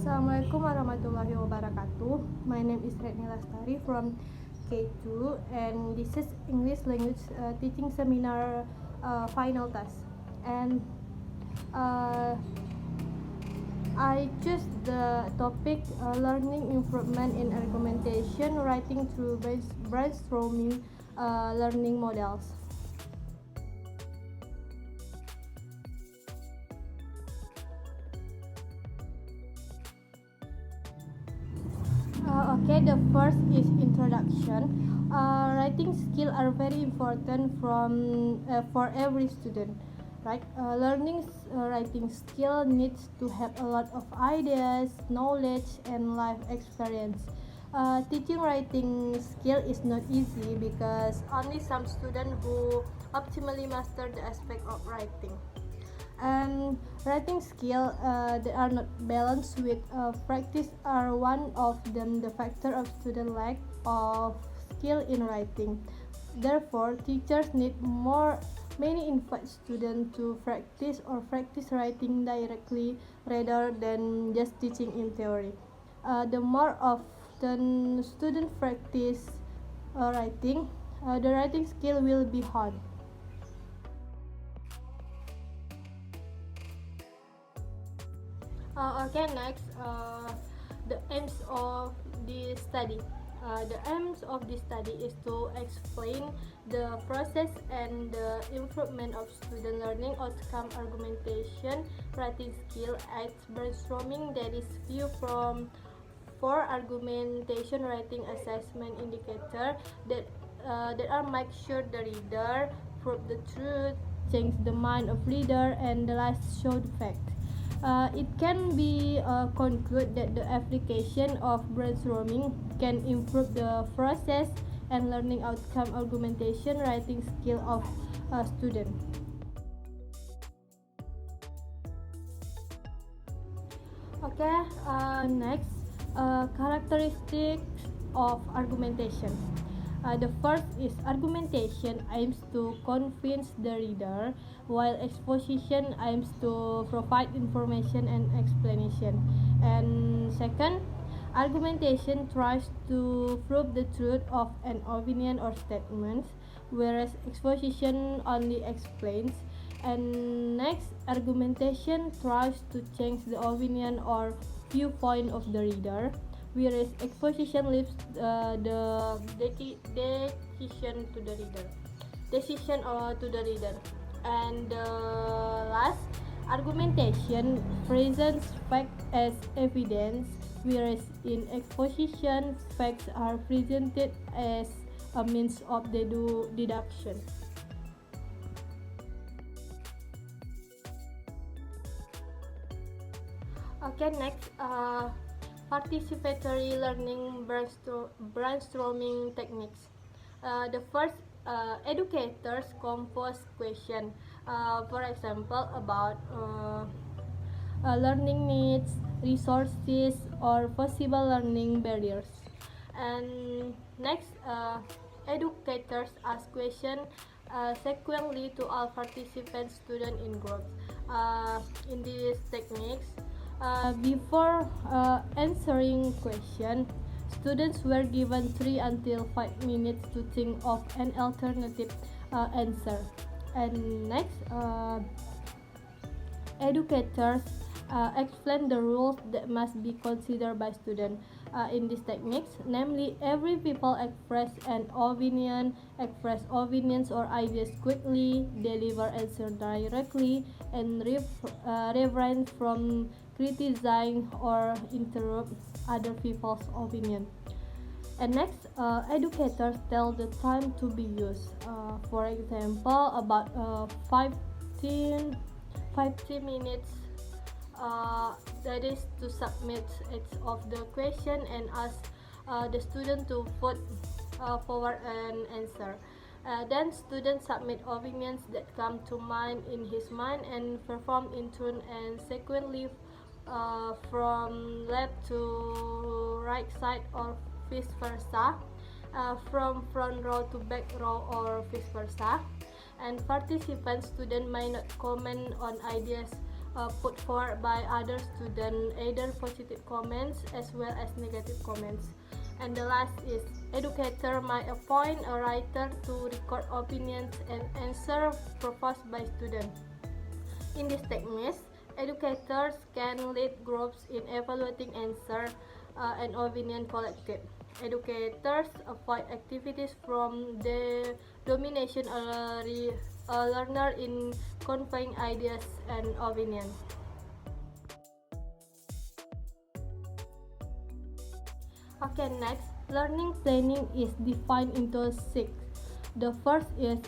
Assalamualaikum warahmatullahi wabarakatuh. My name is Retni Lastari from K2 and this is English language teaching seminar final task. And I choose the topic learning improvement in argumentation, writing through brainstorming learning models. Okay, the first is introduction. Writing skills are very important for every student, right? Learning writing skill needs to have a lot of ideas, knowledge, and life experience. Teaching writing skill is not easy because only some students who optimally master the aspect of writing. And writing skill that are not balanced with practice are one of them the factor of student lack of skill in writing. Therefore, teachers need many invite students to practice writing directly rather than just teaching in theory. The more often students practice writing, the writing skill will be honed. Okay, next, the aims of this study. The aims of this study is to explain the process and the improvement of student learning outcome argumentation, writing skill, as brainstorming that is view from 4 argumentation writing assessment indicator that are make sure the reader, prove the truth, change the mind of reader, and the last show the fact. It can be concluded that the application of brainstorming can improve the process and learning outcome argumentation writing skill of a student. Okay, next, characteristics of argumentation. The first is argumentation aims to convince the reader, while exposition aims to provide information and explanation. And second, argumentation tries to prove the truth of an opinion or statement, whereas exposition only explains. And next, argumentation tries to change the opinion or viewpoint of the reader, whereas exposition leaves the decision to the reader. And last, argumentation presents facts as evidence, whereas in exposition facts are presented as a means of deduction. Okay, next, participatory learning brainstorming techniques. The first, educators compose questions, for example, about learning needs, resources, or possible learning barriers. And next, educators ask questions sequentially to all participant students in groups. In these techniques, before answering question, students were given 3 until 5 minutes to think of an alternative answer. And next, educators explain the rules that must be considered by students in these techniques, namely every people express opinions or ideas quickly, deliver answer directly, and refrain from criticizing or interrupt other people's opinion. And next, educators tell the time to be used. For example, about 15 minutes. That is to submit each of the question and ask the student to put forward an answer. Then students submit opinions that come to mind in his mind and perform in turn and sequentially from left to right side or vice versa, from front row to back row or vice versa. And participant student may not comment on ideas put forward by other students, either positive comments as well as negative comments. And the last is educator might appoint a writer to record opinions and answer proposed by students. In this technique, educators can lead groups in evaluating answer and opinion collected. Educators avoid activities from the domination a learner in conveying ideas and opinions. Okay, next, learning planning is defined into six. The first is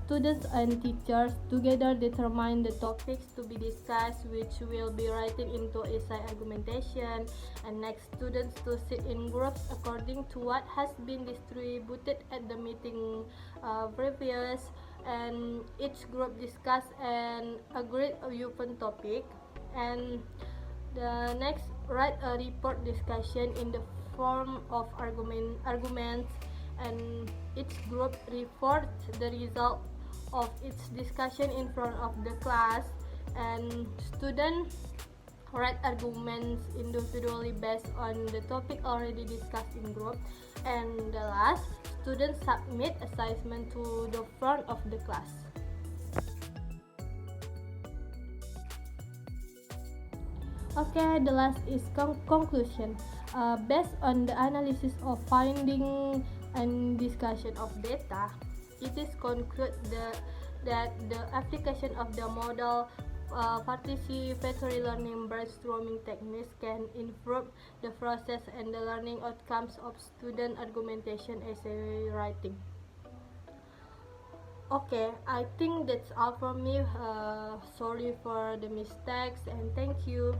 students and teachers together determine the topics to be discussed, which will be writing into essay argumentation. And next, students to sit in groups according to what has been distributed at the meeting previous. And each group discuss and agreed a given topic. And the next, write a report discussion in the form of arguments, and each group reports the result of its discussion in front of the class, and students write arguments individually based on the topic already discussed in group. And the last, students submit assignment to the front of the class. Okay, the last is conclusion. Based on the analysis of finding and discussion of data, it is concluded that the application of the model participatory learning brainstorming techniques can improve the process and the learning outcomes of student argumentation essay writing. Okay, I think that's all from me. Sorry for the mistakes and thank you.